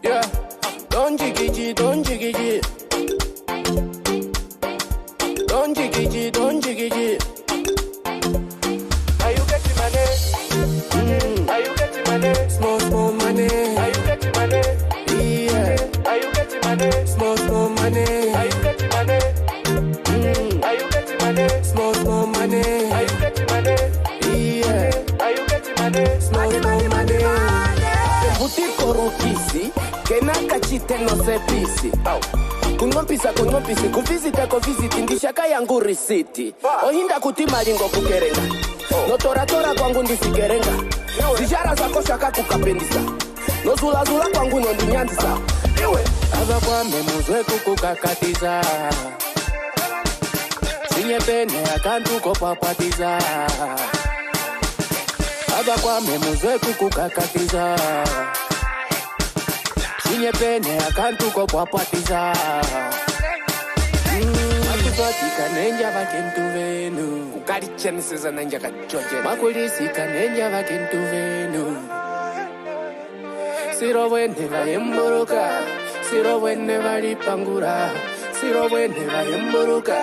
Yeah, don't jiggy, don't jiggy, don't jiggy, don't jiggy. Are you getting money? Are you getting money? Small, small money. Are you getting money? Yeah. Are you getting money? Small, small money. Are you getting money? Are you getting money? Small, small money. Are you getting money? Yeah. Are you getting money? Small, small money. Buti korokisi, kena kachite no sepisi. Kungompisa, kufizita kufiziti, ndishaka yangu risiti. Ohinda kutima lingo kukerenga. Notora kwangu ndisikerenga. Zijara zako shaka kukapendisa. Nozula kwangu nondinyanzisa. Ava kwa memuzwe kukukakatiza. Sinye pene akantu kopapatiza. Ava kwa memuzwe kukukakatiza. Sinye pene akantu kopapatiza. Makufatika nenja vakentu venu. Ukari cheniseza nenja kachoche. Makulisika nenja vakentu venu. Siro wene vayemboroka. Siro wene valipangura. Siro wene vayemboroka.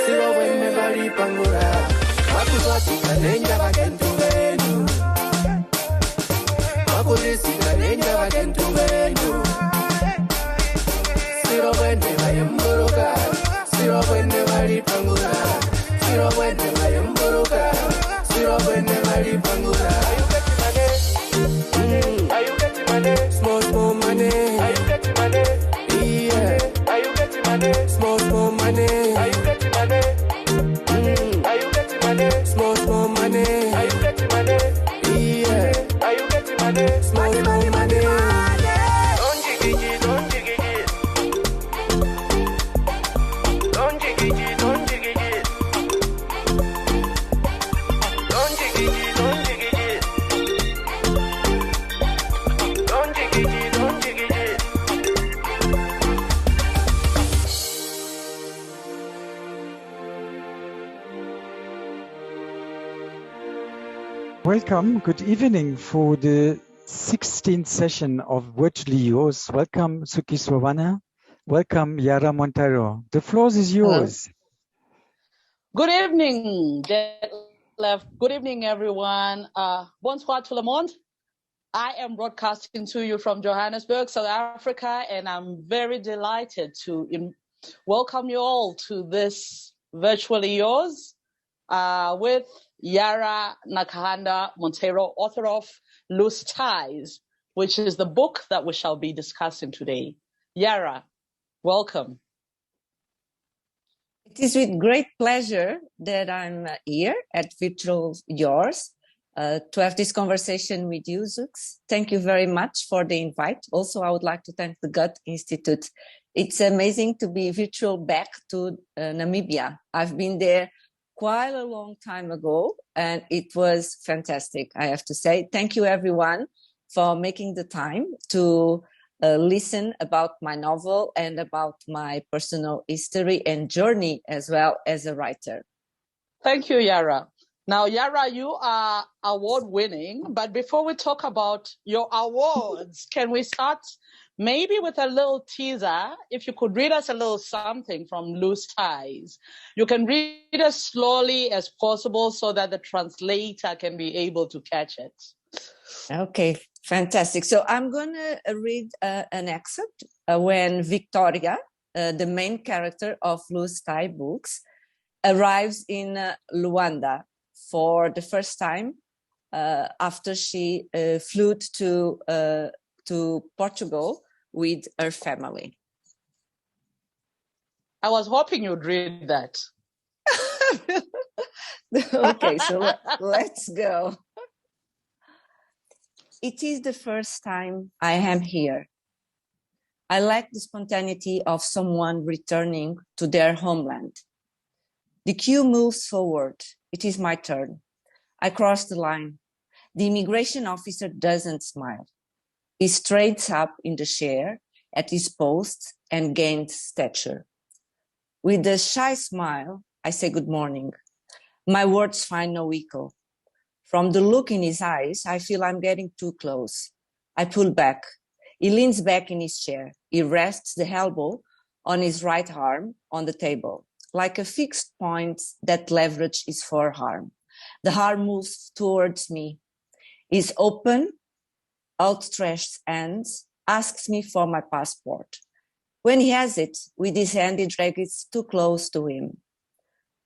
Siro wene valipangura. Makufatika nenja vakentu venu. Makulisika nenja vakentu venu. Siro wene vayemboroka. Siro wene valipangura. Siro wene vayemboroka. Siro wene valipangura. Are you getting money? Small, small money. Are you getting money? Yeah. Are you getting money? Small, small money. Are you getting money? Are you getting money? Small, small money. Are you getting money? Yeah. Are you getting money? Small, small money. Don't jiggy, don't jiggy. Don't jiggy, don't jiggy. Don't jiggy, don't jiggy. Don't jiggy, don't jiggy. Welcome, good evening for the 16th session of Virtually Yours. Welcome, Zukiswa Wanner. Welcome, Yara Monteiro. The floor is yours. Good evening, Detlef. Good evening, everyone. Bonsoir tout le monde. I am broadcasting to you from Johannesburg, South Africa, and I'm very delighted to welcome you all to this Virtually Yours with Yara Nakahanda Monteiro, author of Loose Ties, which is the book that we shall be discussing today. Yara, welcome. It is with great pleasure that I'm here at Virtual Yours to have this conversation with you, Zux. Thank you very much for the invite. Also, I would like to thank the Goethe-Institut. It's amazing to be virtual back to Namibia. I've been there quite a long time ago, and it was fantastic, I have to say. Thank you, everyone, for making the time to listen about my novel and about my personal history and journey as well as a writer. Thank you, Yara. Now, Yara, you are award-winning, but before we talk about your awards, can we start maybe with a little teaser? If you could read us a little something from Loose Ties. You can read as slowly as possible so that the translator can be able to catch it. Okay, fantastic. So I'm going to read an excerpt when Victoria, the main character of Loose Tie books, arrives in Luanda for the first time after she flew to Portugal with her family. I was hoping you'd read that. Okay, so let's go. It is the first time I am here. I lack the spontaneity of someone returning to their homeland. The queue moves forward. It is my turn. I cross the line. The immigration officer doesn't smile. He straightens up in the chair at his post and gains stature. With a shy smile, I say good morning. My words find no echo. From the look in his eyes, I feel I'm getting too close. I pull back. He leans back in his chair. He rests the elbow on his right arm on the table, like a fixed point that leverage his forearm. The arm moves towards me. His open, outstretched hands asks me for my passport. When he has it, with his hand he drags it too close to him.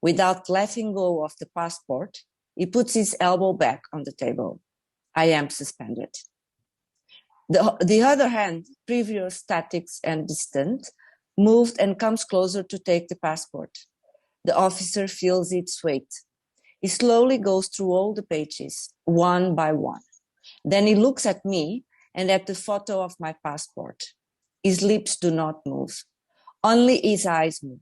Without letting go of the passport, he puts his elbow back on the table. I am suspended. The other hand, previous static and distant, moved and comes closer to take the passport. The officer feels its weight. He slowly goes through all the pages, one by one. Then he looks at me and at the photo of my passport. His lips do not move. Only his eyes move.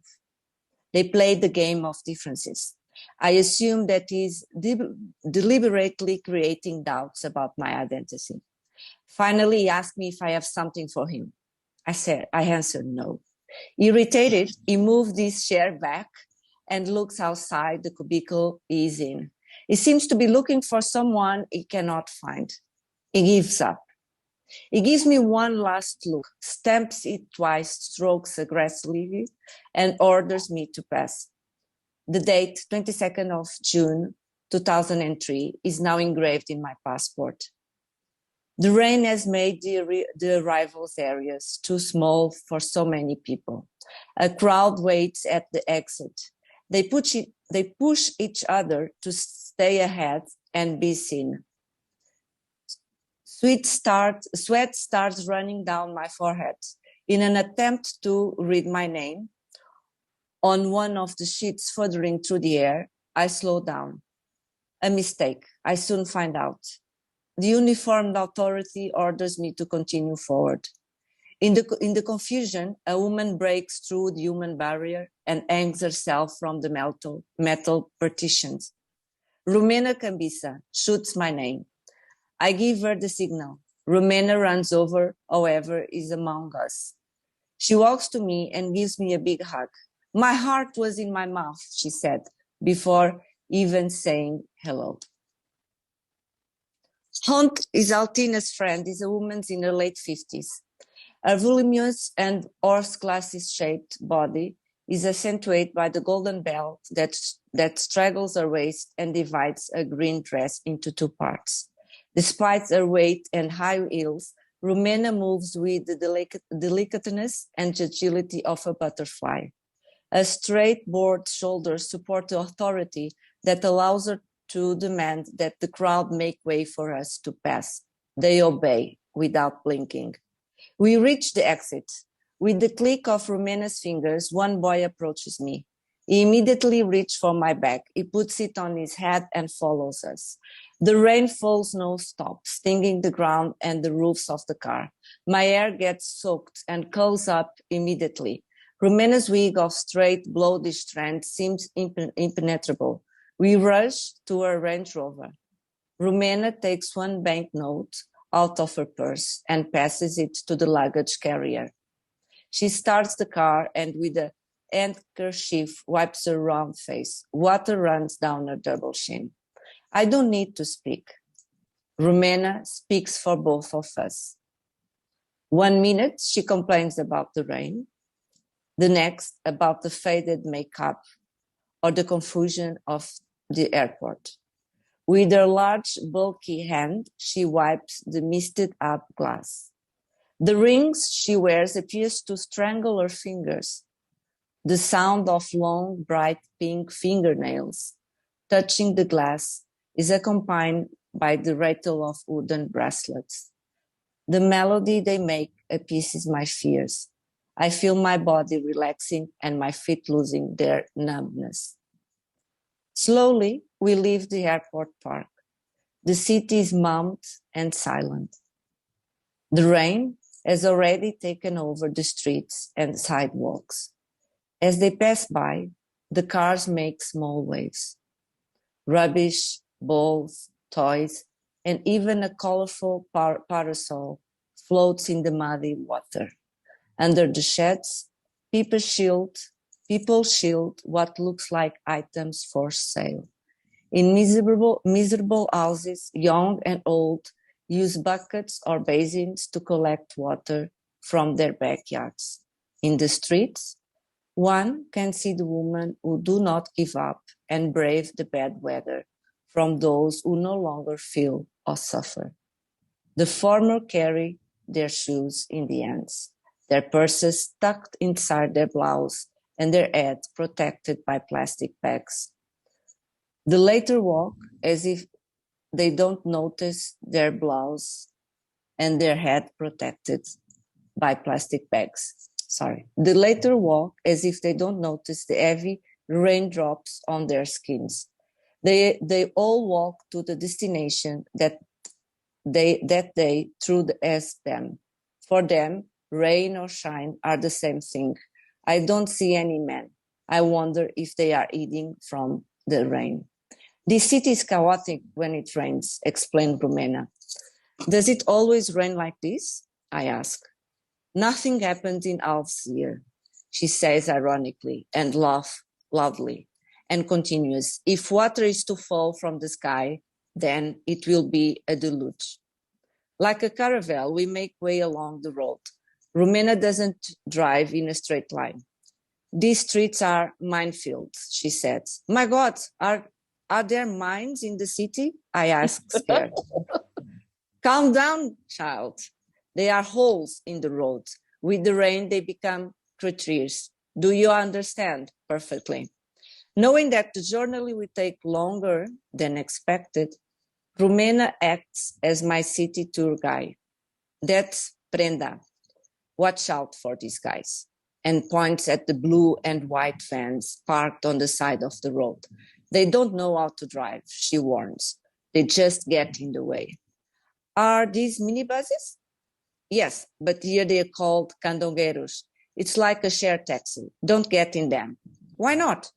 They play the game of differences. I assume that he's deliberately creating doubts about my identity. Finally, he asked me if I have something for him. I answered no. Irritated, he moved his chair back and looks outside the cubicle he's in. He seems to be looking for someone he cannot find. He gives up. He gives me one last look, stamps it twice, strokes aggressively, and orders me to pass. The date, 22nd of June, 2003, is now engraved in my passport. The rain has made the arrivals areas too small for so many people. A crowd waits at the exit. They push each other to stay ahead and be seen. Sweat starts running down my forehead. In an attempt to read my name, on one of the sheets fluttering through the air, I slow down. A mistake, I soon find out. The uniformed authority orders me to continue forward. In the confusion, a woman breaks through the human barrier and hangs herself from the metal partitions. Rumena Cambisa shoots my name. I give her the signal. Rumena runs over, however, is among us. She walks to me and gives me a big hug. My heart was in my mouth, she said, before even saying hello. Hunt is Altina's friend, is a woman in her late 50s. Her voluminous and hourglass-shaped body is accentuated by the golden belt that straddles her waist and divides a green dress into two parts. Despite her weight and high heels, Rumena moves with the delicateness and agility of a butterfly. Her straight, broad shoulders support the authority that allows her to demand that the crowd make way for us to pass. They obey without blinking. We reach the exit. With the click of Rumena's fingers, one boy approaches me. He immediately reaches for my bag. He puts it on his head and follows us. The rain falls non-stop, stinging the ground and the roofs of the car. My hair gets soaked and curls up immediately. Rumena's wig of straight, bloody strands seems impenetrable. We rush to her Range Rover. Rumena takes one banknote out of her purse and passes it to the luggage carrier. She starts the car and with a handkerchief wipes her round face. Water runs down her double chin. I don't need to speak. Rumena speaks for both of us. 1 minute, she complains about the rain. The next, about the faded makeup or the confusion of the airport. With her large, bulky hand, she wipes the misted up glass. The rings she wears appears to strangle her fingers. The sound of long, bright pink fingernails touching the glass is accompanied by the rattle of wooden bracelets. The melody they make appeases my fears. I feel my body relaxing and my feet losing their numbness. Slowly, we leave the airport park. The city is mummed and silent. The rain has already taken over the streets and sidewalks. As they pass by, the cars make small waves. Rubbish, balls, toys, and even a colorful parasol floats in the muddy water. Under the sheds, people shield what looks like items for sale. In miserable houses, young and old use buckets or basins to collect water from their backyards. In the streets, one can see the women who do not give up and brave the bad weather from those who no longer feel or suffer. The former carry their shoes in the hands, their purses tucked inside their blouse, and their heads protected by plastic bags. The latter walk as if they don't notice their blouse and their head protected by plastic bags. The latter walk as if they don't notice the heavy raindrops on their skins. They all walk to the destination that they threw as them. For them, rain or shine are the same thing. I don't see any men. I wonder if they are eating from the rain. This city is chaotic when it rains, explained Rumena. Does it always rain like this? I ask. Nothing happens in Alves here, she says ironically and laughs loudly and continues. If water is to fall from the sky, then it will be a deluge. Like a caravel, we make way along the road. Rumena doesn't drive in a straight line. These streets are minefields, she says. My God, are there mines in the city? I ask, scared. Calm down, child. They are holes in the road. With the rain, they become craters. Do you understand? Perfectly. Knowing that the journey will take longer than expected, Rumena acts as my city tour guide. That's Prenda. Watch out for these guys. And points at the blue and white vans parked on the side of the road. They don't know how to drive, she warns. They just get in the way. Are these minibuses? Yes, but here they are called candongueiros. It's like a shared taxi. Don't get in them. Why not?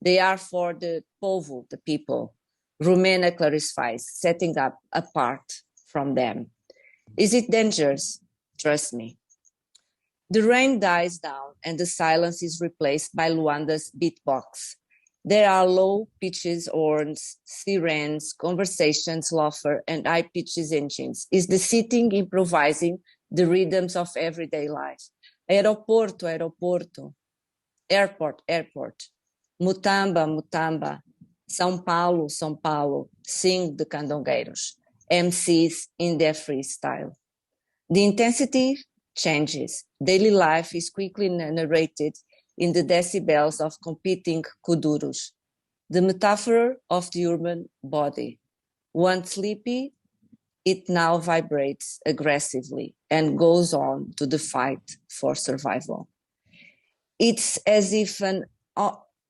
They are for the povo, the people. Rumena clarifies, setting up apart from them. Is it dangerous? Trust me. The rain dies down and the silence is replaced by Luanda's beatbox. There are low pitches, horns, sirens, conversations, laughter, and high pitches engines. Is the sitting improvising the rhythms of everyday life? Aeroporto, aeroporto. Airport, airport. Mutamba, mutamba. São Paulo, São Paulo. Sing the candongueiros. MCs in their freestyle. The intensity changes. Daily life is quickly narrated in the decibels of competing kudurus, the metaphor of the urban body. Once sleepy, it now vibrates aggressively and goes on to the fight for survival. It's as if an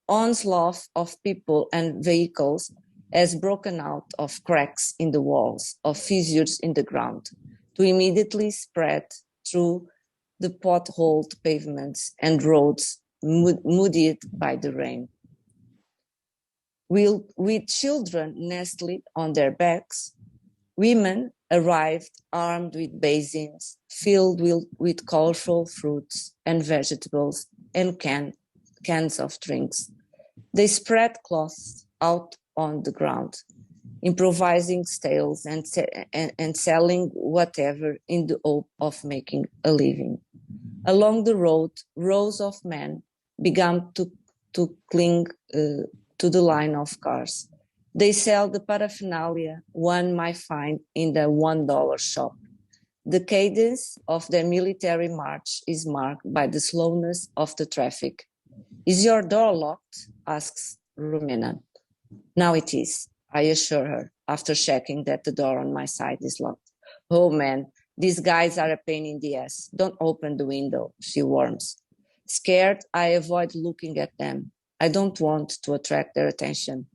onslaught of people and vehicles has broken out of cracks in the walls, of fissures in the ground, to immediately spread through the potholed pavements and roads muddied by the rain. With children nestling on their backs, women arrived armed with basins filled with colorful fruits and vegetables and cans of drinks. They spread cloths out on the ground, improvising stalls and selling whatever in the hope of making a living. Along the road, rows of men began to cling to the line of cars. They sell the paraphernalia one might find in the $1 shop. The cadence of their military march is marked by the slowness of the traffic. Is your door locked? Asks Rumena. Now it is, I assure her, after checking that the door on my side is locked. Oh man, these guys are a pain in the ass. Don't open the window, she warns. Scared, I avoid looking at them. I don't want to attract their attention.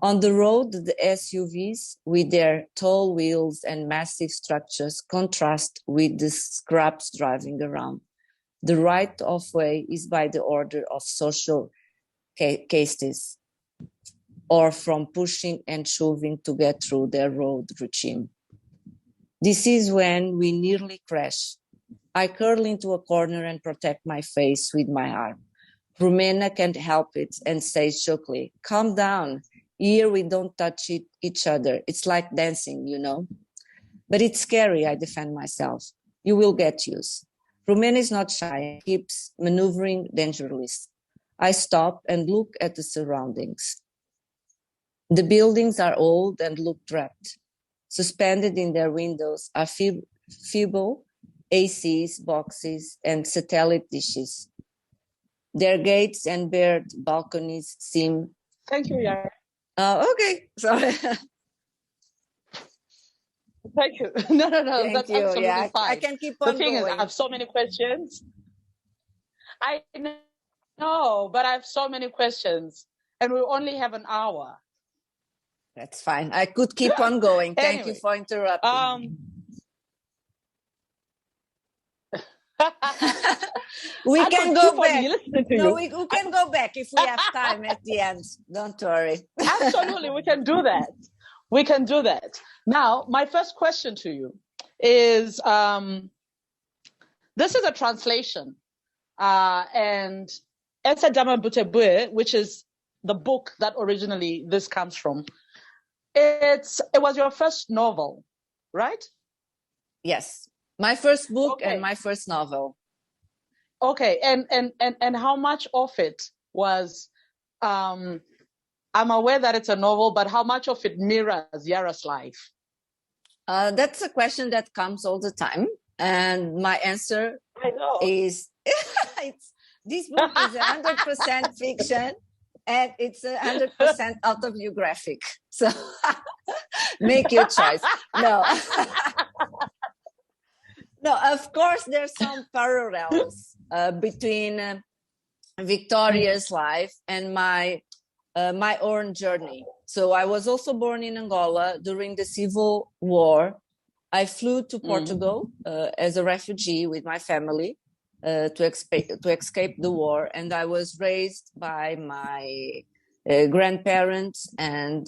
On the road, the SUVs, with their tall wheels and massive structures, contrast with the scraps driving around. The right of way is by the order of social castes, or from pushing and shoving to get through their road regime. This is when we nearly crash. I curl into a corner and protect my face with my arm. Rumena can't help it and says shortly, calm down, Here we don't touch each other. It's like dancing, you know. But it's scary, I defend myself. You will get used. Romania is not shy, keeps maneuvering dangerously. I stop and look at the surroundings. The buildings are old and look trapped. Suspended in their windows are feeble ACs, boxes, and satellite dishes. Their gates and bare balconies seem... Thank you, Yara. Okay, sorry. Thank you. No, Thank that's you. absolutely Yeah, fine. I can keep on The thing going. is, I have so many questions. I know, but I have so many questions, and we only have an hour. That's fine. I could keep on going. Thank Anyway, you for interrupting. We can go back. No, we can go back if we have time at the end. Don't worry. Absolutely, we can do that. We can do that. Now, my first question to you is, this is a translation, and Esa Dama Butebue, which is the book that originally this comes from, it was your first novel, right? Yes, my first book Okay. and my first novel. Okay, and how much of it was, I'm aware that it's a novel, but how much of it mirrors Yara's life? That's a question that comes all the time. And my answer is, this book is 100% fiction and it's 100% autobiographic. So make your choice. No. No, of course, there's some parallels between Victoria's life and my own journey. So I was also born in Angola during the Civil War. I flew to Portugal as a refugee with my family to escape the war, and I was raised by my grandparents and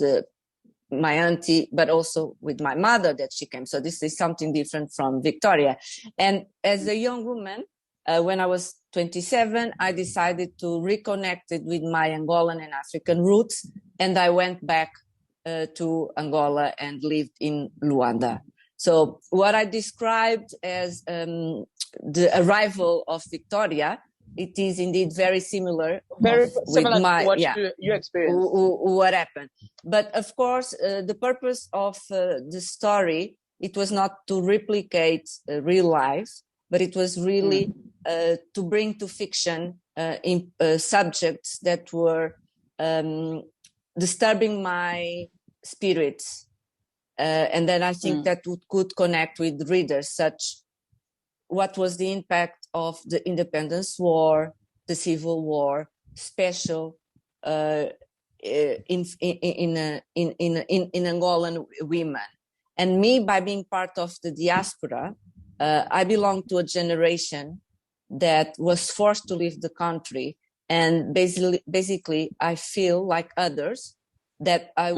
my auntie, but also with my mother that she came. So this is something different from Victoria. And as a young woman, when I was 27, I decided to reconnect it with my Angolan and African roots, and I went back to Angola and lived in Luanda. So what I described as the arrival of Victoria, it is indeed very similar. Very similar to what you experienced. What happened. But of course, the purpose of the story, it was not to replicate real life, but it was really to bring to fiction subjects that were disturbing my spirit. And then I think that could connect with readers, such what was the impact of the Independence War, the Civil War, special in Angolan women. And me, by being part of the diaspora, I belong to a generation that was forced to leave the country, and basically I feel like others that I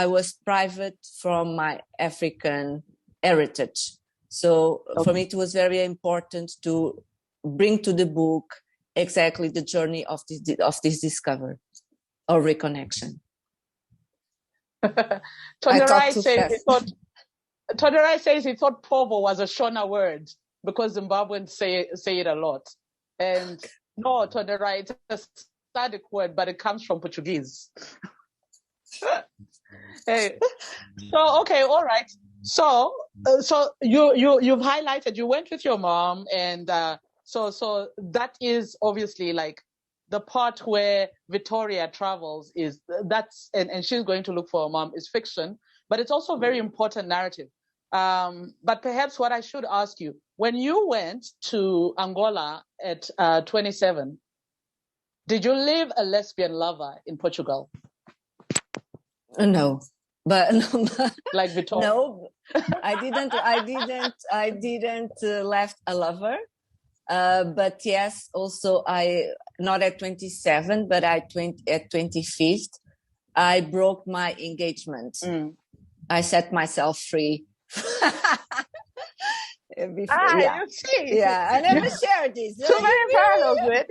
was private from my African heritage. So for me, it was very important to bring to the book exactly the journey of this discovery or reconnection. Tonerai says he thought Povo was a Shona word because Zimbabweans say it a lot. And no, Tonerai, it's a Sadic word, but it comes from Portuguese. Hey. So, okay, all right. So you've highlighted, you went with your mom, and so that is obviously like the part where Victoria travels and she's going to look for her mom is fiction, but it's also a very important narrative. But perhaps what I should ask you, when you went to Angola at 27, did you leave a lesbian lover in Portugal? No. But like Victoria. No, I didn't left a lover. But yes, also I not at 27, but at 25th, I broke my engagement. I set myself free. Before, you see. Yeah, I never shared this. Too many parallels with.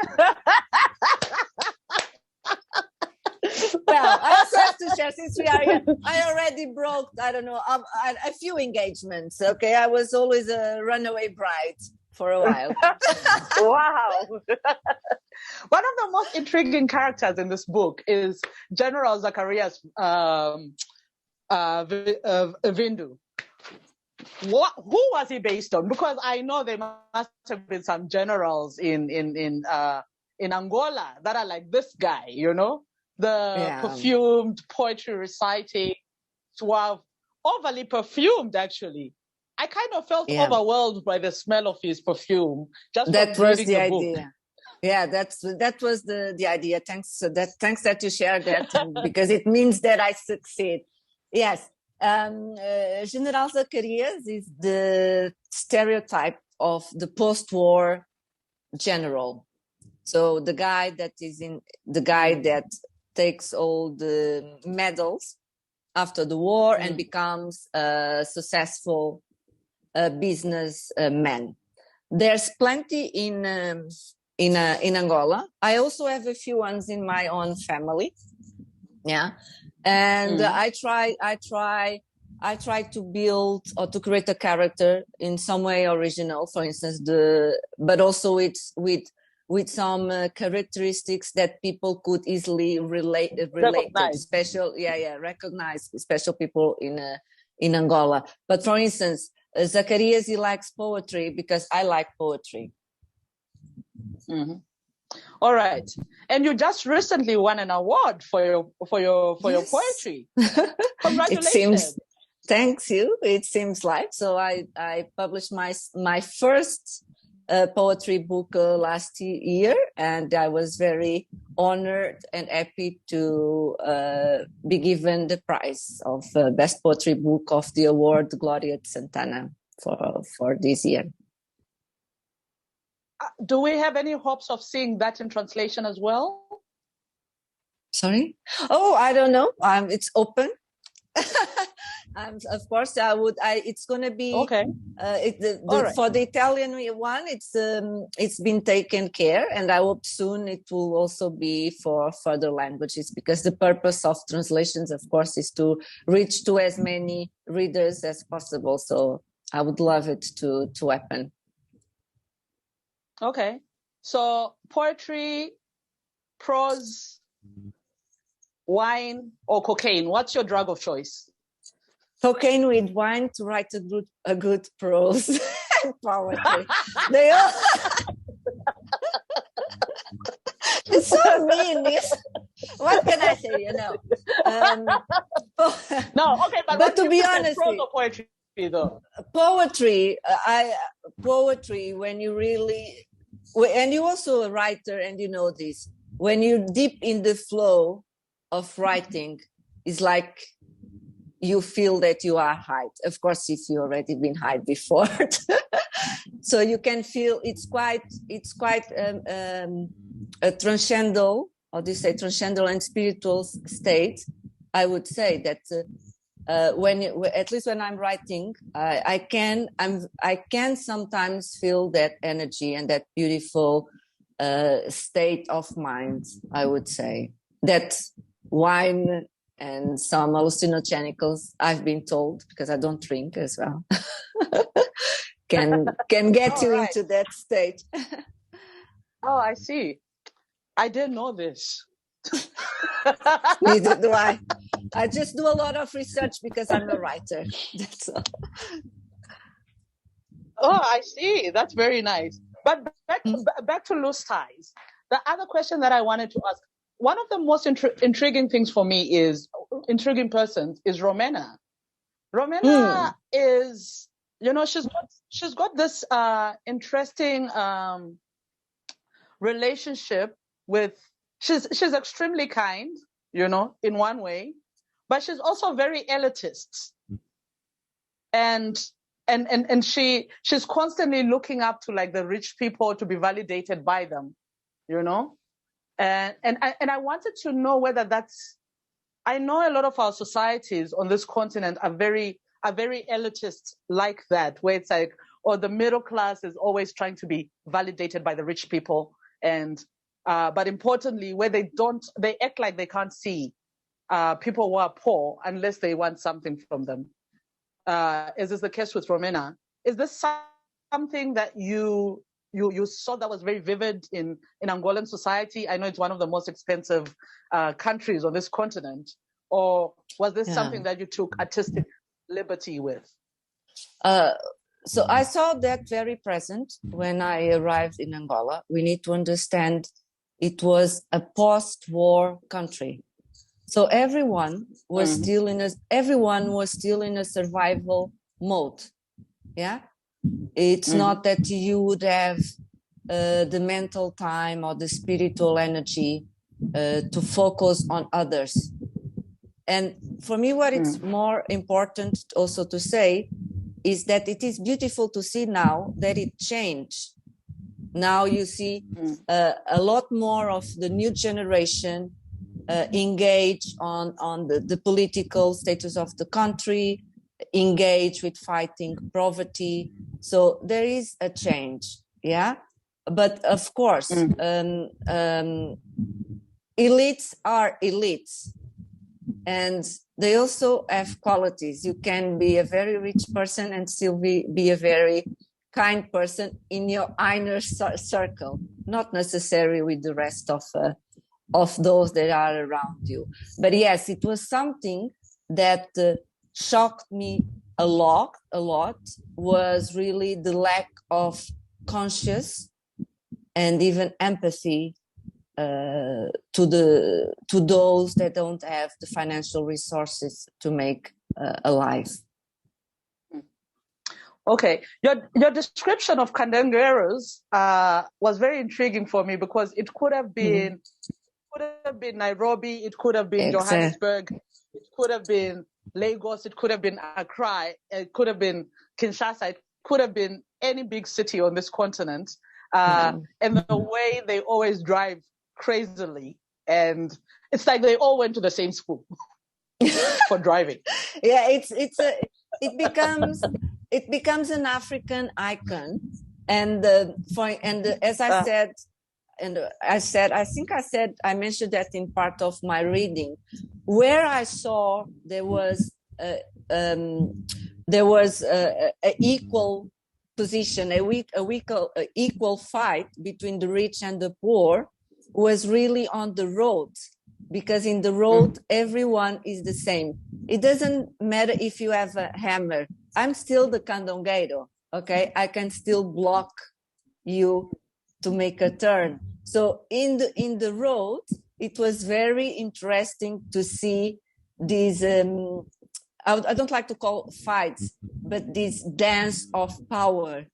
Well, I also have to share since we are here. I already broke, I don't know, a few engagements. Okay, I was always a runaway bride for a while. Wow. One of the most intriguing characters in this book is General Zacharias Vindu. Who was he based on? Because I know there must have been some generals in Angola that are like this guy, you know, the perfumed poetry reciting, suave, overly perfumed. Actually, I kind of felt overwhelmed by the smell of his perfume. That was the idea. Yeah, that was the idea. Thanks that you shared that because it means that I succeed. Yes. General Zacharias is the stereotype of the post-war general. So the guy that takes all the medals after the war and becomes a successful businessman. There's plenty in Angola. I also have a few ones in my own family. Yeah. And I try to build or to create a character in some way original, for instance, but also with some characteristics that people could easily relate to, recognize special people in Angola. But for instance, Zacharias, he likes poetry because I like poetry. Mm-hmm. All right, and you just recently won an award for your poetry. Congratulations! Thanks you. It seems like so. I published my first poetry book last year, and I was very honored and happy to be given the prize of best poetry book of the award Gloria de Santana for this year. Do we have any hopes of seeing that in translation as well? Sorry? Oh, I don't know. It's open. Of course, I would. It's going to be okay. For the Italian one, it's been taken care, and I hope soon it will also be for further languages, because the purpose of translations, of course, is to reach to as many readers as possible. So I would love it to happen. Okay, so poetry, prose, wine, or cocaine? What's your drug of choice? Cocaine with wine to write a good prose and poetry. They all. It's so mean. What can I say? You know. No, okay, but to be honest, prose or poetry though. Poetry. Poetry when you really. And you're also a writer, and you know this. When you're deep in the flow of writing, it's like you feel that you are high. Of course, if you already been high before, so you can feel it's quite a transcendental, or do you say transcendental and spiritual state? I would say that at least when I'm writing, I can sometimes feel that energy and that beautiful state of mind. I would say that wine and some hallucinogenicals, I've been told, because I don't drink as well, can get you into that state. Oh, I see. I didn't know this. Neither do I. I just do a lot of research because I'm a writer. That's all. Oh, I see. That's very nice. But back to loose ties. The other question that I wanted to ask, one of the most intriguing things for me is Romena. Romena is, you know, she's got this interesting relationship with. She's extremely kind, you know, in one way, but she's also very elitist, and she's constantly looking up to like the rich people to be validated by them, you know, and I wanted to know whether that's. I know a lot of our societies on this continent are very elitist like that, where it's like, or the middle class is always trying to be validated by the rich people, and but importantly, where they act like they can't see people who are poor unless they want something from them. Is this the case with Romena? Is this something that you saw that was very vivid in Angolan society? I know it's one of the most expensive countries on this continent. Or was this something that you took artistic liberty with? So I saw that very present when I arrived in Angola. We need to understand it was a post-war country. So everyone was still in a survival mode. Yeah. It's not that you would have the mental time or the spiritual energy to focus on others. And for me, what it's more important also to say is that it is beautiful to see now that it changed. Now you see a lot more of the new generation engage on the political status of the country, engage with fighting poverty. So there is a change, yeah. But of course, elites are elites, and they also have qualities. You can be a very rich person and still be a very kind person in your inner circle, not necessarily with the rest of those that are around you. But yes, it was something that shocked me a lot, was really the lack of conscious and even empathy to those that don't have the financial resources to make a life. Okay, your description of Kandengeros was very intriguing for me, because it could have been Nairobi, it could have been Johannesburg, it could have been Lagos, it could have been Accra, it could have been Kinshasa, it could have been any big city on this continent. And the way they always drive crazily, and it's like they all went to the same school for driving. Yeah, it becomes an African icon, and as I said, I mentioned that in part of my reading, where I saw there was a equal position, a equal fight between the rich and the poor, was really on the road, because in the road everyone is the same. It doesn't matter if you have a hammer. I'm still the candongueiro, okay? I can still block you to make a turn. So in the road, it was very interesting to see these, I don't like to call fights, but this dance of power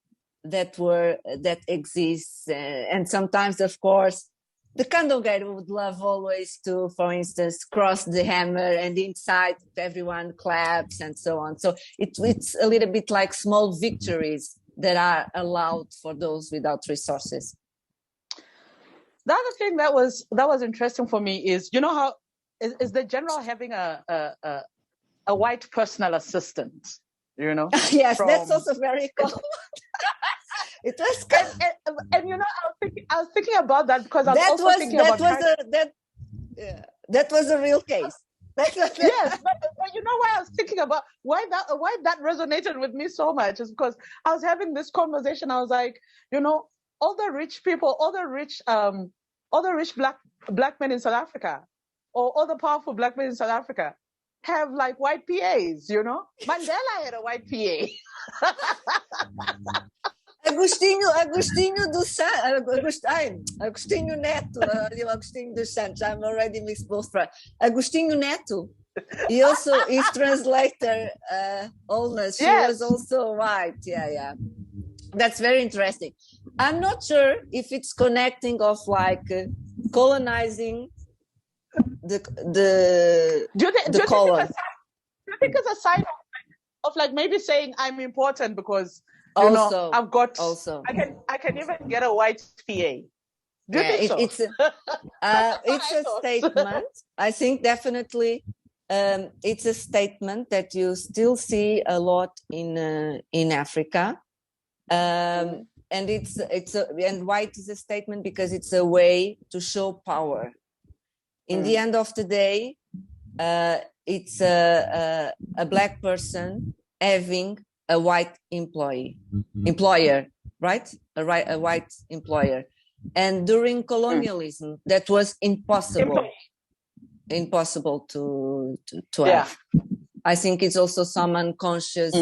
that exists. And sometimes, of course, the candongueiro would love always to, for instance, cross the hammer, and inside everyone claps and so on. So it's a little bit like small victories that are allowed for those without resources. The other thing that was interesting for me is, you know, how is the general having a white personal assistant, you know? Yes, that's also very common. It was and you know, I was thinking about that, because I was also thinking about that was a real case. Yes, but you know why I was thinking about why that resonated with me so much is because I was having this conversation. I was like, you know, all the rich people, all the rich black men in South Africa, or all the powerful black men in South Africa, have like white PAs. You know, Mandela had a white PA. Agostinho Neto, Agostinho dos Santos. I'm already mixed both. Agostinho Neto. He also is translator. Olness. She was also white. Yeah. That's very interesting. I'm not sure if it's connecting of like colonizing the colon. Do you think it's a sign of like maybe saying I'm important because you know, I've got. Also, I can even get a white PA. Do you think so? It's a statement. I think definitely it's a statement that you still see a lot in Africa, and and white is a statement because it's a way to show power. In the end of the day, it's a black person having a white employer, right? A white employer. And during colonialism, that was impossible to have. I think it's also some unconscious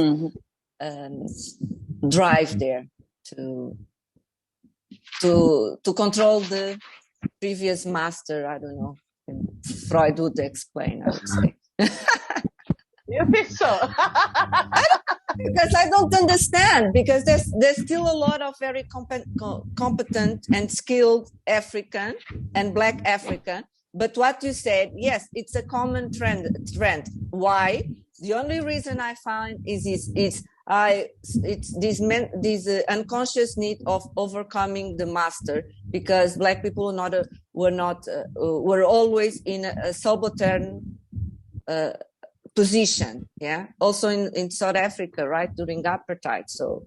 drive there to control the previous master. I don't know. Freud would explain, I would say. You think so? Because I don't understand, because there's still a lot of very competent and skilled African and Black African. But what you said, yes, it's a common trend. Why? The only reason I find is this unconscious need of overcoming the master, because Black people were always in a subaltern position, also in South Africa, right, during apartheid. So,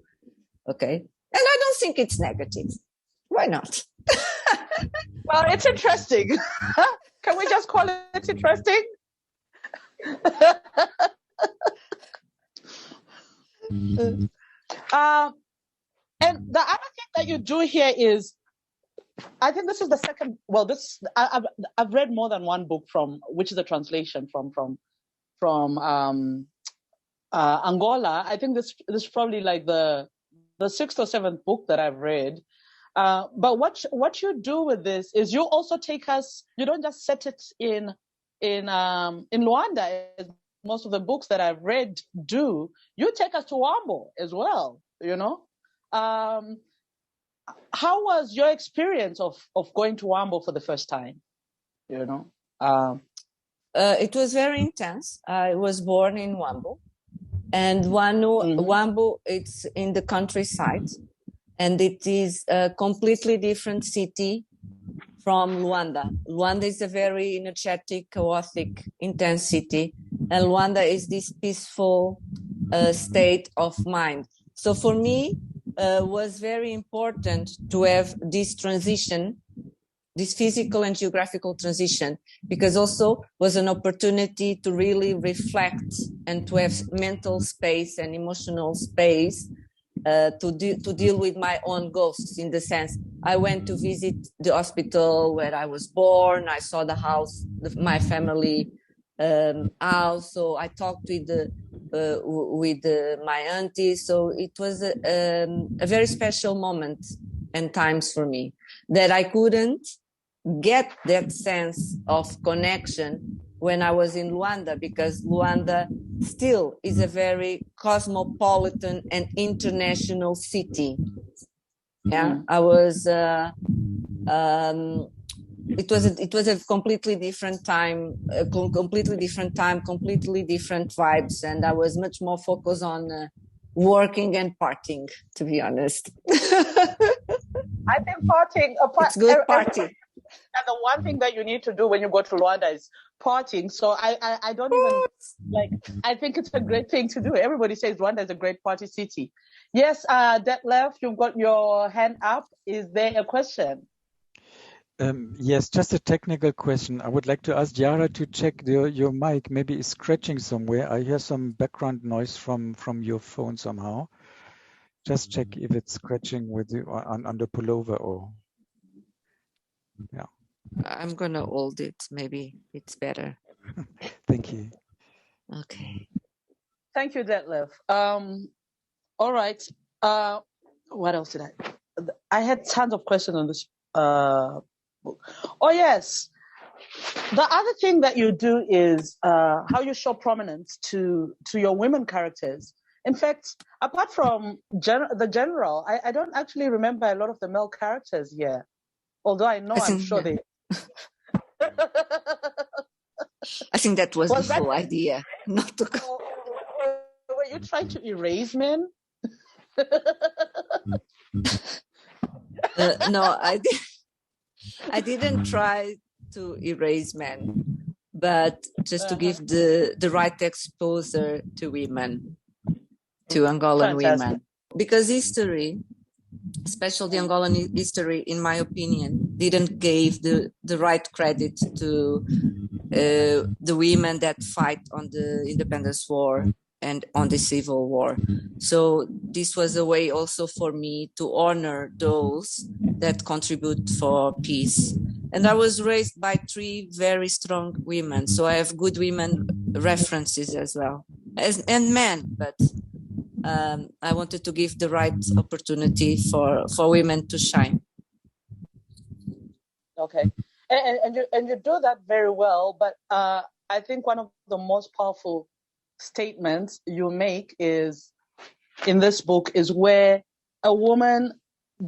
okay, and I don't think it's negative. Why not? Well, it's interesting. Can we just call it interesting? And the other thing that you do here is, I think this is the second. Well, I've read more than one book which is a translation from Angola. I think this is probably like the sixth or seventh book that I've read. But what you do with this is you also take us. You don't just set it in Luanda, as most of the books that I've read do. You take us to Wambo as well. How was your experience of going to Wambo for the first time? It was very intense. I was born in Wambo, and Wambo, it's in the countryside, and it is a completely different city from Luanda. Luanda is a very energetic, chaotic, intense city, and Luanda is this peaceful state of mind. So for me, was very important to have this transition, this physical and geographical transition, because also was an opportunity to really reflect and to have mental space and emotional space to deal with my own ghosts. In the sense, I went to visit the hospital where I was born. I saw the house, my family house. So I talked with my auntie. So it was a very special moment and times for me that I couldn't get that sense of connection when I was in Luanda, because Luanda still is a very cosmopolitan and international city. I was it was a completely different time, completely different vibes, and I was much more focused on working and partying, to be honest. I think partying, it's good party. And the one thing that you need to do when you go to Rwanda is partying. So I don't even I think it's a great thing to do. Everybody says Rwanda is a great party city. Yes, Detlef, you've got your hand up. Is there a question? Yes, just a technical question. I would like to ask Yara to check your mic. Maybe it's scratching somewhere. I hear some background noise from your phone somehow. Just check if it's scratching with you on the pullover or. Yeah. I'm gonna hold it. Maybe it's better. Thank you. Okay. Thank you, Detlef. All right. What else did I had tons of questions on this book. Oh yes. The other thing that you do is how you show prominence to your women characters. In fact, apart from the general, I don't actually remember a lot of the male characters here. Although I'm sure they. I think that was the whole idea, not to. Were you trying to erase men? No, I didn't try to erase men, but just to give the right exposure to women, to Angolan women, because history, especially the Angolan history, in my opinion, didn't give the right credit to the women that fight on the independence war and on the civil war. So this was a way also for me to honor those that contribute for peace. And I was raised by 3 very strong women, so I have good women references as well, and men, but I wanted to give the right opportunity for women to shine. Okay, and you do that very well, but I think one of the most powerful statements you make is in this book is where a woman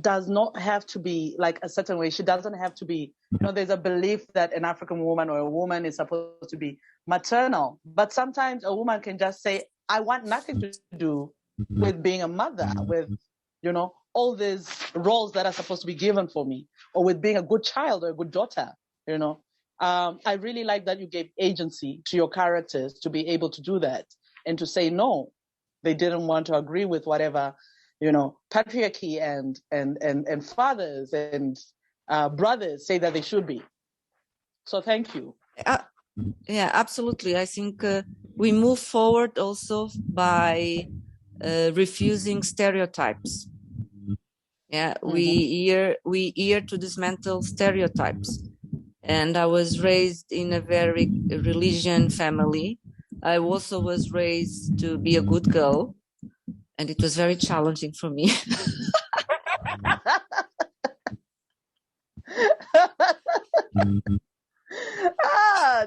does not have to be like a certain way. She doesn't have to be, there's a belief that an African woman or a woman is supposed to be maternal, but sometimes a woman can just say, I want nothing to do with being a mother, with, all these roles that are supposed to be given for me, or with being a good child or a good daughter, I really like that you gave agency to your characters to be able to do that and to say no. They didn't want to agree with whatever, patriarchy and fathers and brothers say that they should be. So thank you. Yeah, absolutely. I think we move forward also by refusing stereotypes. Yeah, we hear to dismantle stereotypes. And I was raised in a very religion family. I also was raised to be a good girl, and it was very challenging for me.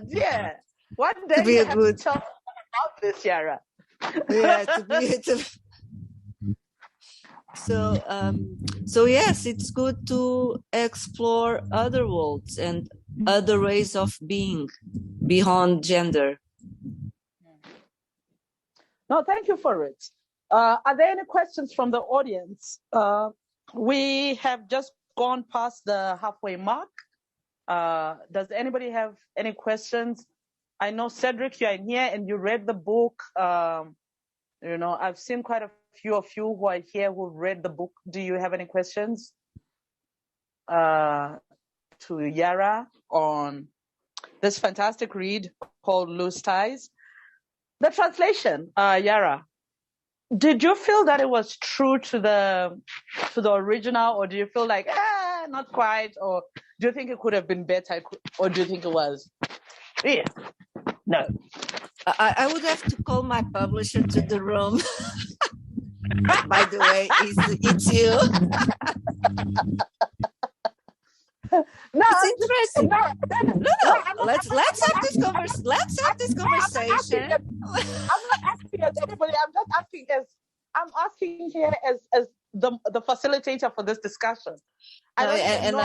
Yeah. One day you have to tell us about this, Yara. Yeah, So yes, it's good to explore other worlds and other ways of being beyond gender. No, thank you for it. Are there any questions from the audience? We have just gone past the halfway mark. Does anybody have any questions? I know, Cedric, you're in here and you read the book. I've seen quite a few of you who are here who've read the book. Do you have any questions to Yara on this fantastic read called Loose Ties? The translation, Yara, did you feel that it was true to the original, or do you feel like not quite, or do you think it could have been better, or do you think it was? Yeah, no. I would have to call my publisher to the room. By the way, it's you. No, it's interesting. No. Let's have this conversation. I'm not asking as anybody. I'm asking here as the facilitator for this discussion. And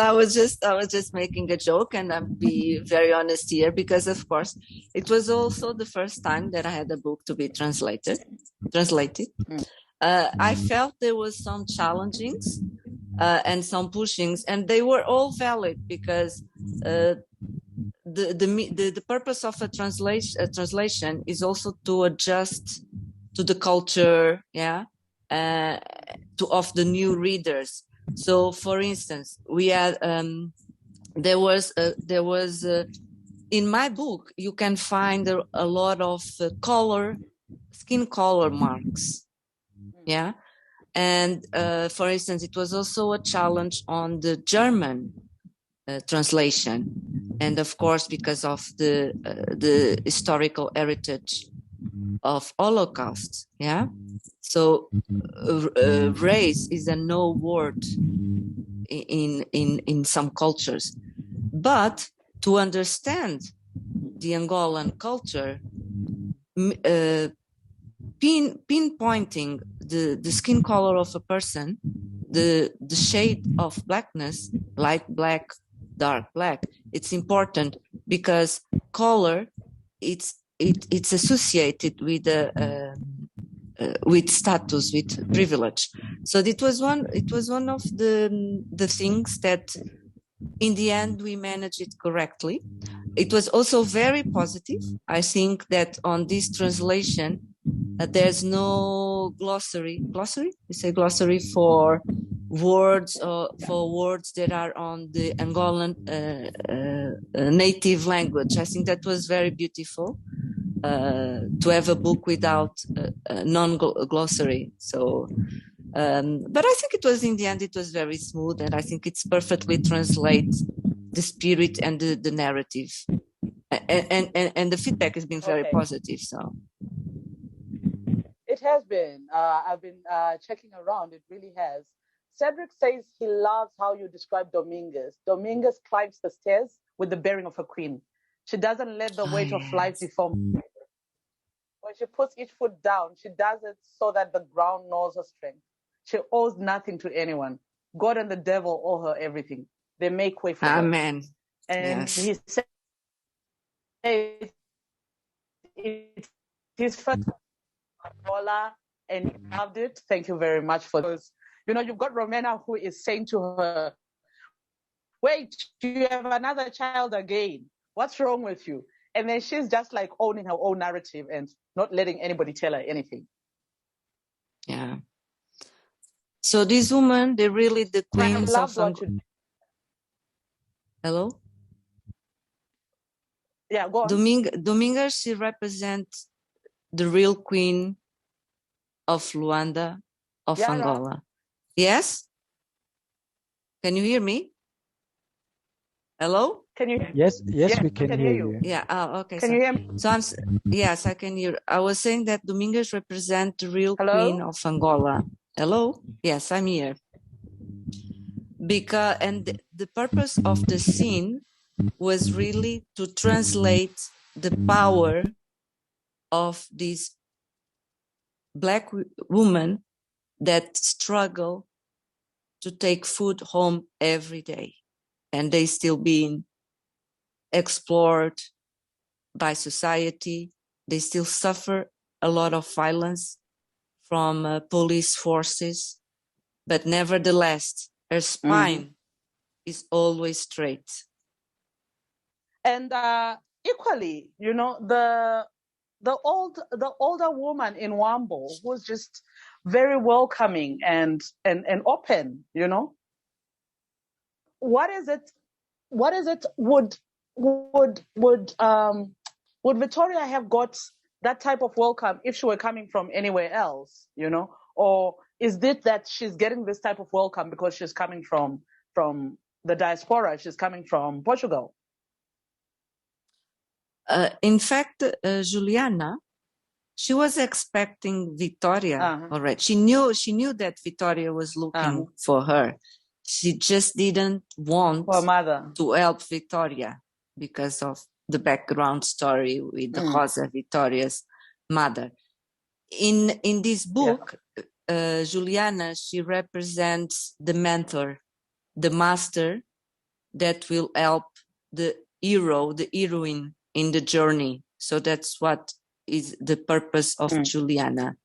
I was just making a joke, and I'll be very honest here, because of course it was also the first time that I had a book to be translated. I felt there was some challengings and some pushings, and they were all valid, because the purpose of a translation is also to adjust to the culture, of the new readers. So, for instance, we had there was in my book you can find a lot of skin color marks, and for instance, it was also a challenge on the German translation, and of course because of the historical heritage of Holocaust, So race is a no word in some cultures, but to understand the Angolan culture, pinpointing the skin color of a person, the shade of blackness, light black, dark black, it's important, because color it's associated with status, with privilege. So it was one of the things that in the end we managed it correctly. It was also very positive. I think that on this translation there's no glossary. You say glossary for words for words that are on the Angolan native language. I think that was very beautiful to have a book without a non-glossary. So, but I think it was, in the end, it was very smooth, and I think it's perfectly translates the spirit and the narrative. And the feedback has been very positive. So it has been. I've been checking around. It really has. Cedric says he loves how you describe Dominguez. Dominguez climbs the stairs with the bearing of a queen. She doesn't let the weight of life deform. When she puts each foot down, she does it so that the ground knows her strength. She owes nothing to anyone. God and the devil owe her everything. They make way for her. Amen. And Yes. he said it is first Angola, and he loved it. Thank you very much for those. You know, you've got Romena who is saying to her, wait, you have another child again. What's wrong with you? And then she's just like owning her own narrative and not letting anybody tell her anything. Yeah. So these women, they're really the queens of Angola. Hello? Yeah, go on. Dominga, she represents the real queen of Luanda, of Yara. Angola. Yes? Can you hear me? Hello? Can you? Yes, we can hear you. Yeah. Oh, okay. Can you hear me? So yes, I can hear. I was saying that Dominguez represents the real queen of Angola. Hello? Yes, I'm here. Because the purpose of the scene was really to translate the power of these Black women that struggle to take food home every day, and they still being explored by society. They still suffer a lot of violence from police forces, but nevertheless, her spine is always straight. And equally, you know, the older woman in Wambo was just very welcoming and open, you know. What is it would Victoria have got that type of welcome if she were coming from anywhere else, you know? Or is it that she's getting this type of welcome because she's coming from the diaspora, she's coming from Portugal? In fact, Juliana, she was expecting Victoria already. She knew that Victoria was looking for her. She just didn't want to help Victoria because of the background story with the Rosa, Victoria's mother. In this book, Juliana, she represents the mentor, the master that will help the hero, the heroine in the journey. So that's what is the purpose of Juliana.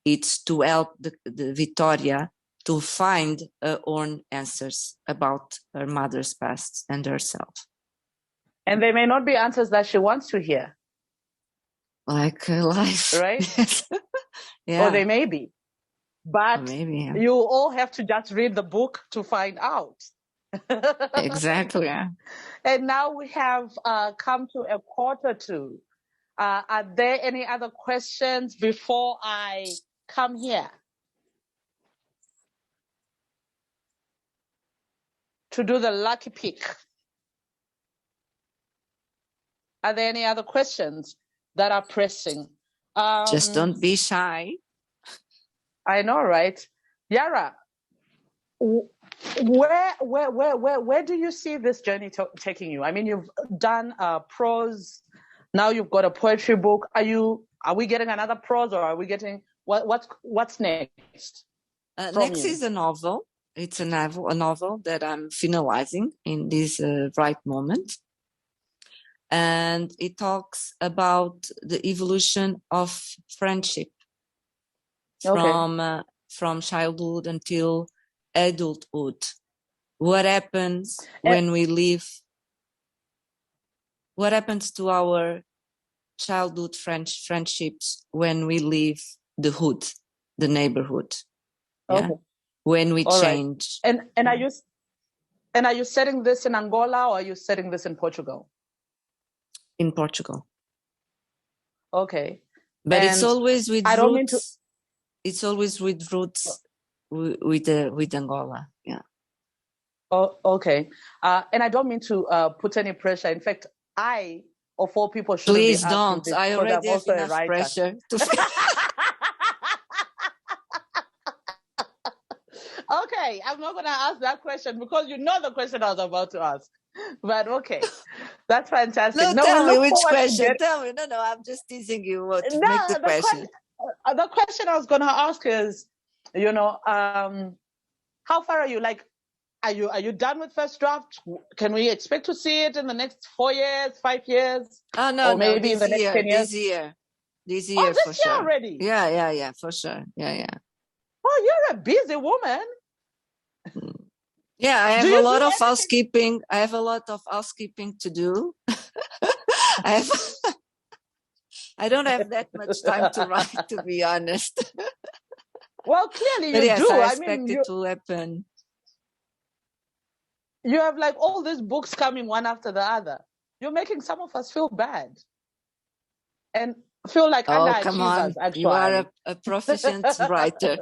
It's to help the Victoria to find her own answers about her mother's past and herself. And they may not be answers that she wants to hear. Like life. Right? Yeah. Or they may be. But you all have to just read the book to find out. Exactly. Yeah. And now we have come to 1:45. Are there any other questions before I come here to do the lucky pick? Are there any other questions that are pressing? Just don't be shy. I know, right? Yara, where do you see this journey taking you? I mean, you've done prose, now you've got a poetry book. Are we getting another prose, or are we getting what's next? Next is a novel. It's a novel that I'm finalizing in this right moment. And it talks about the evolution of friendship from childhood until adulthood. What happens when we leave? What happens to our childhood friendships when we leave the hood, the neighborhood? Yeah? when we All right. change. And are you setting this in Angola or are you setting this in Portugal? In Portugal. Okay. But And it's always with I don't mean to. roots. It's always with roots with Angola. Yeah. Oh, okay. And I don't mean to put any pressure. In fact, I of all people shouldn't Please be asking don't. this I because already I'm have also a enough writer. pressure to. Okay, I'm not going to ask that question because you know the question I was about to ask. But okay, that's fantastic. No, No, tell we me look which forward to question. Tell me. No, I'm just teasing you. What to make the question? The question I was going to ask is, how far are you? Like, are you done with first draft? Can we expect to see it in the next 4 years, 5 years? Oh no, or maybe in the next 10 years? This year this for year sure. Already? Yeah, for sure. Yeah. Oh, you're a busy woman. Yeah, I have a lot of housekeeping. I have a lot of housekeeping to do. I don't have that much time to write, to be honest. Well, clearly but you yes, do. I expect it to happen. You have like all these books coming one after the other. You're making some of us feel bad and feel like underachievers. Come on, actually. You are a proficient writer.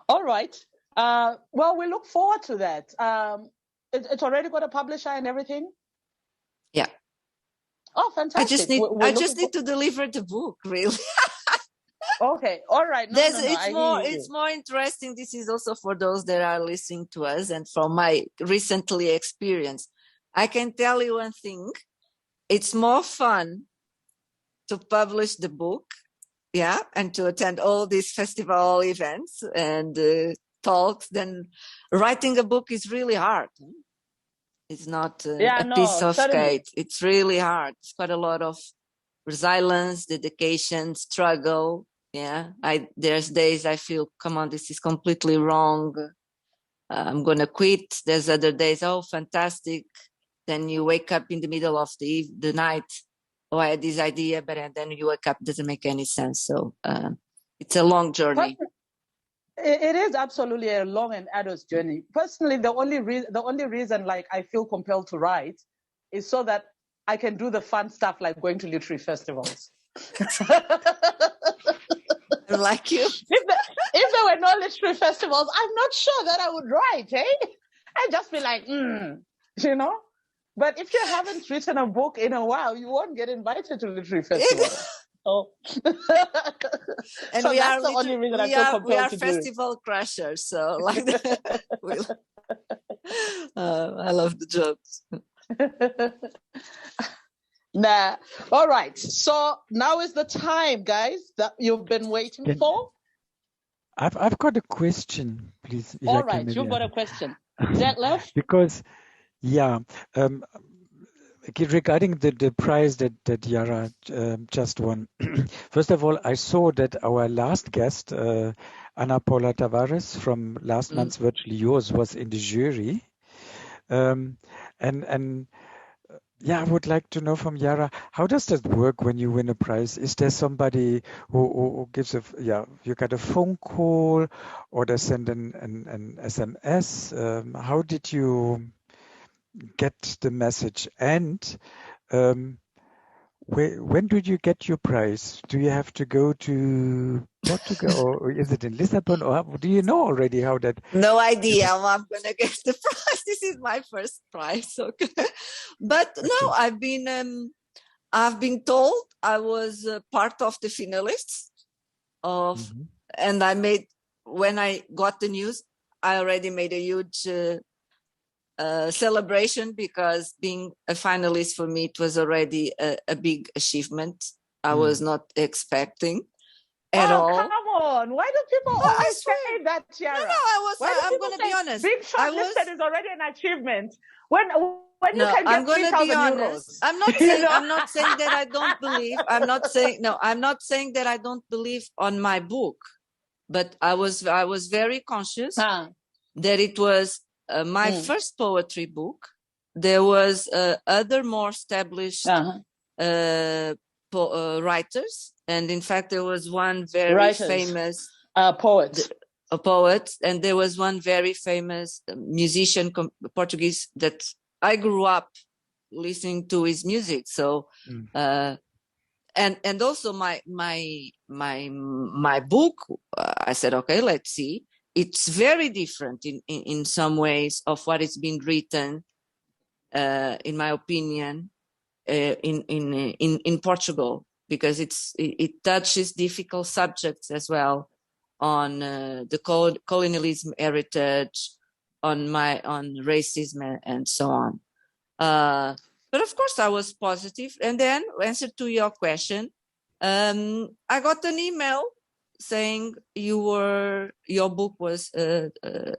All right. Well, we look forward to that. It's already got a publisher and everything? Yeah. Oh, fantastic. I just need to deliver the book, really. Okay. All right. It's more interesting. This is also for those that are listening to us, and from my recently experience, I can tell you one thing. It's more fun to publish the book, and to attend all these festival events and talks than writing a book is really hard. It's not a piece of cake. It's really hard. It's quite a lot of resilience, dedication, struggle. There's days I feel, come on, this is completely wrong. I'm going to quit. There's other days, oh, fantastic. Then you wake up in the middle of the night. Oh, I had this idea, but then you wake up, doesn't make any sense. So it's a long journey. It is absolutely a long and arduous journey. Personally, the only reason like I feel compelled to write is so that I can do the fun stuff like going to literary festivals. Like you. If there were no literary festivals, I'm not sure that I would write, I'd just be like, But if you haven't written a book in a while, you won't get invited to literary festivals. And so we that's are the only reason I feel compelled we are to festival crashers, so like I love the jokes. Nah. All right. So now is the time, guys, that you've been waiting for. I've got a question, please. All right, you've got a question. Is that left? Because, regarding the prize that Yara just won. First of all, I saw that our last guest, Ana Paula Tavares from last month's Virtually Yours, was in the jury. I would like to know from Yara, how does that work when you win a prize? Is there somebody who gives you got a phone call or they send an SMS? How did you get the message? And when did you get your prize? Do you have to go to Portugal or is it in Lisbon? Or do you know already how that? No idea how I'm going to get the prize. This is my first prize. Okay. But no, I've been told I was part of the finalists and when I got the news, I already made a huge celebration because being a finalist for me, it was already a big achievement. I was not expecting at all. Come on. Why do people always say that, Yara? I'm going to be honest. Being shortlisted is already an achievement. When you can get 3,000 euros. I'm not saying that I don't believe. I'm not saying that I don't believe on my book, but I was very conscious that it was my first poetry book. There was other more established writers, and in fact there was one very famous poet, and there was one very famous musician, Portuguese, that I grew up listening to his music. So, and also my book, I said, okay, let's see. It's very different in some ways of what is being written, in my opinion, in Portugal, because it touches difficult subjects as well, on the colonialism heritage, on racism and so on. But of course I was positive. And then, answer to your question, I got an email saying your book was the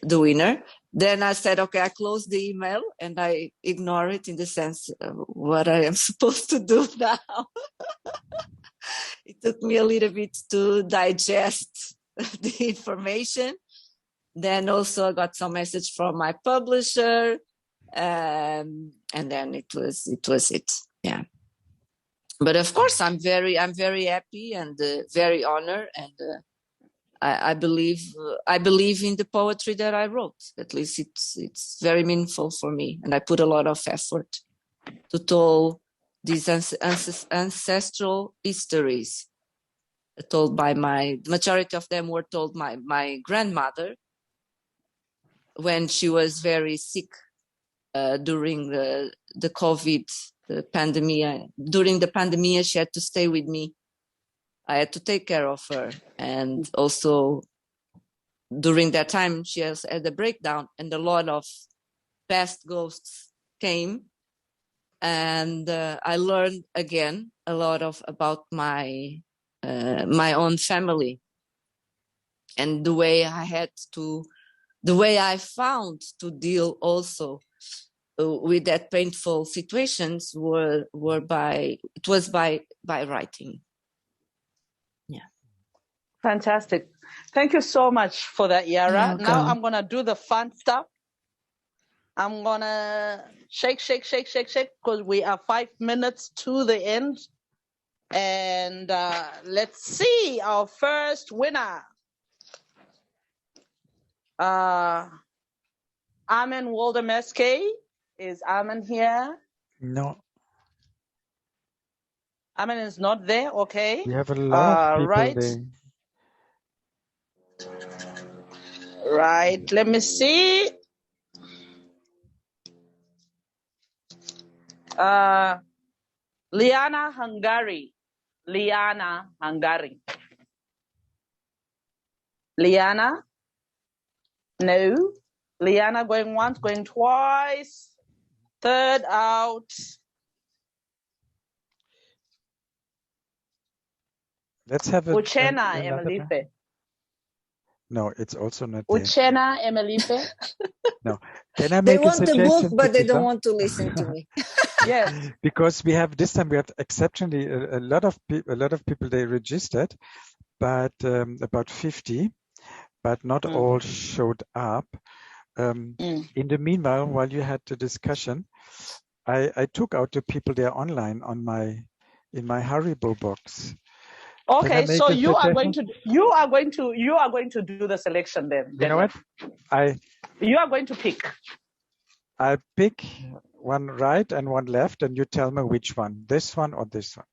winner. Then I said, okay, I closed the email and I ignore it, in the sense of what I am supposed to do now. It took me a little bit to digest the information. Then also I got some message from my publisher, and then it was it. Yeah. But of course, I'm very happy and very honored, and I believe in the poetry that I wrote. At least it's very meaningful for me, and I put a lot of effort to tell these ancestral histories, told by the majority of them were told my grandmother when she was very sick during the COVID, the pandemic. During the pandemic, she had to stay with me. I had to take care of her, and also during that time she has had a breakdown, and a lot of past ghosts came, and I learned again a lot about my own family, and the way I found to deal also with that painful situations were by writing. Yeah. Fantastic. Thank you so much for that, Yara. Now I'm gonna do the fun stuff. I'm gonna shake, because we are 5 minutes to the end. And let's see our first winner. Armin Waldemeske. Is Armin here? No. Armin is not there. Okay. We have a lot of people right. there. Right. Let me see. Liana Hungary. Liana? No. Liana going once, going twice. Third out. Let's have a Uchenna Emelife. No, it's also not there. Uchenna Emelife. No. Can I make they want the book, but they don't Kisa? want to listen to me. Yes. Because we have exceptionally a lot of people they registered, but about 50, but not all showed up. In the meanwhile, while you had the discussion, I took out the people there online in my Haribo box. Okay, so you are going to do the selection then. You know what? You are going to pick. I pick one right and one left, and you tell me which one, this one or this one.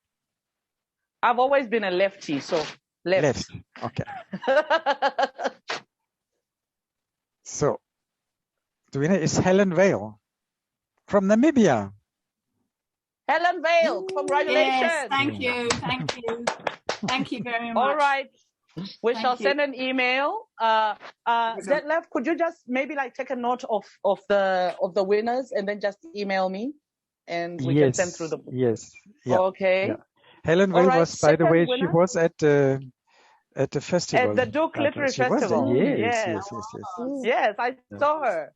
I've always been a lefty, so left. Okay. So, the winner is Helen Vale from Namibia. Helen Vale, congratulations. Yes, thank you. Thank you very much. All right. We shall send an email. Detlef, could you just maybe take a note of the winners and then just email me, and we can send through the book. Yes. Yeah. Okay. Yeah. Helen Vale was, by the way, she was at the festival. At the Duke Literary Festival. Yes. Yes, I saw her.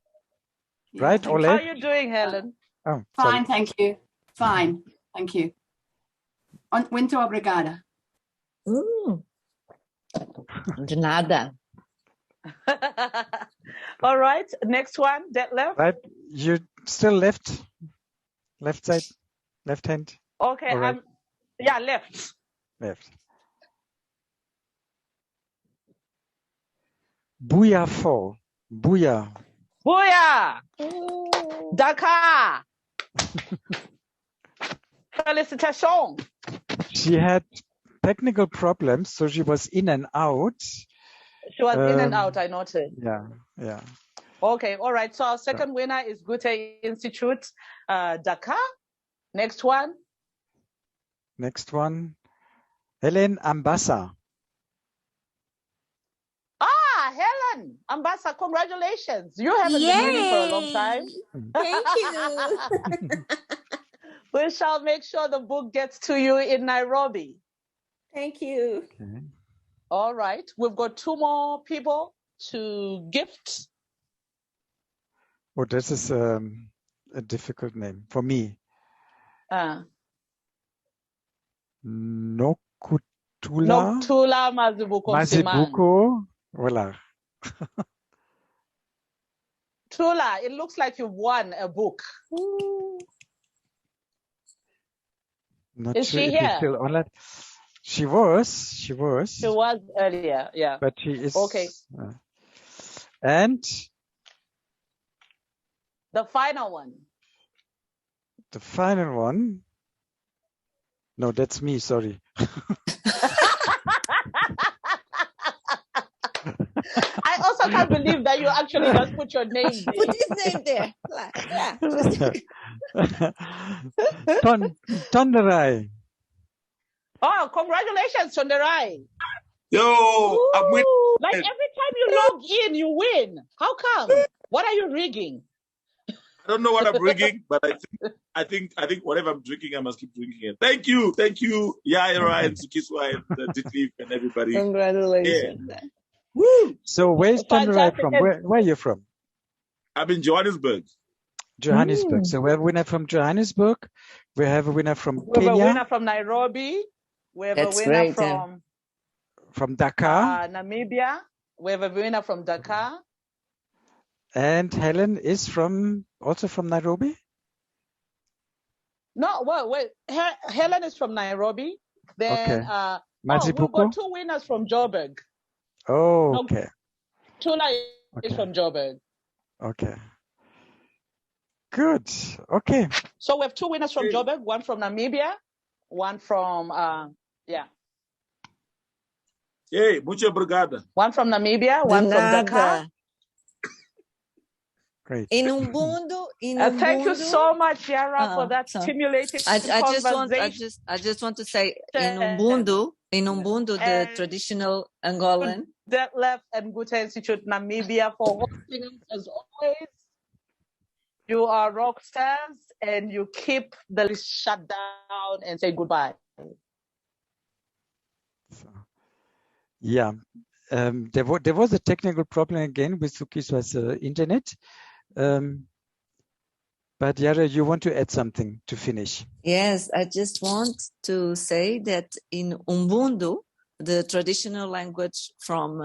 Right, Ole? How are you doing, Helen? Oh, fine, thank you. Fine, thank you. Muito obrigada. De nada. All right, next one, Detlef. Right, you still left side, left hand. Okay, right. Yeah, left. Left. Booyah for. Booyah. Booyah! Dakar! Félicitations! She had technical problems, so she was in and out. She was in and out, I noticed. Yeah. Okay, all right. So our second winner is Goethe-Institut, Dakar. Next one. Helen Ambassa. Helen Ambassa, congratulations. You haven't been winning for a long time. Thank you. We shall make sure the book gets to you in Nairobi. Thank you. Okay. All right. We've got 2 more people to gift. Oh, this is a difficult name for me. Nokutula Mazibuko. Voilà. Tula, it looks like you've won a book. Not is sure she if here? She's still online. She was. She was earlier, yeah. But she is. Okay. And the final one. The final one. No, that's me. Sorry. I also can't believe that you actually just put your name there. Put his name there. Tonderai. Oh, congratulations, Tonderai. Yo, I'm winning. Like every time you log in, you win. How come? What are you rigging? I don't know what I'm rigging, but I think whatever I'm drinking, I must keep drinking it. Thank you, Yara and Zukiswa and Ditlif and everybody. Congratulations. Yeah. Woo! So where's Tonderai from? Where are you from? I'm in Johannesburg. Johannesburg. So we have a winner from Johannesburg. We have a winner from We have Kenya. a winner from Nairobi. We have That's a winner great, from Dakar. Namibia. We have a winner from Dakar. And Helen is also from Nairobi? No, wait. Helen is from Nairobi. Then Mazibuko? we've got 2 winners from Joburg. Oh, okay. Tula is from Joburg. Okay. Good. Okay. So we have 2 winners from Joburg, one from Namibia, one from Hey, mucha obrigada. One from Namibia, one from Dakar. Great. In Ubuntu, thank you so much, Yara, for that stimulating conversation. I just want to say, in Ubuntu, the traditional Angolan. Detlef and Goethe-Institut Namibia for hosting us as always. You are rock stars, and you keep the list shut down and say goodbye. So, yeah, there was a technical problem again with Zukiswa's internet. But Yara, you want to add something to finish? Yes, I just want to say that in Ubuntu, the traditional language from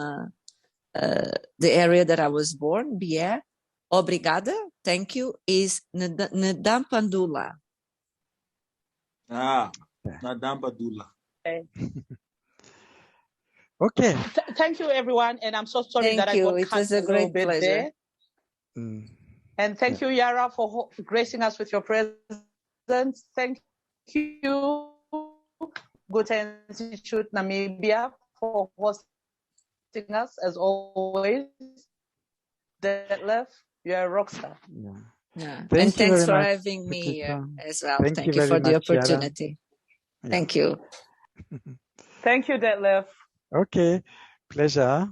the area that I was born, Bié, obrigada, thank you, is Nadampandula. Nadampandula. Okay. Thank you, everyone, and I'm so sorry that I got cut a little bit there. And thank you, Yara, for gracing us with your presence. Thank you, Goethe-Institut Namibia, for hosting us as always. Detlef, you're a rock star. Yeah. And thanks for having me here as well. Thank you for the opportunity. Thank you. Thank you, Detlef. Okay, pleasure.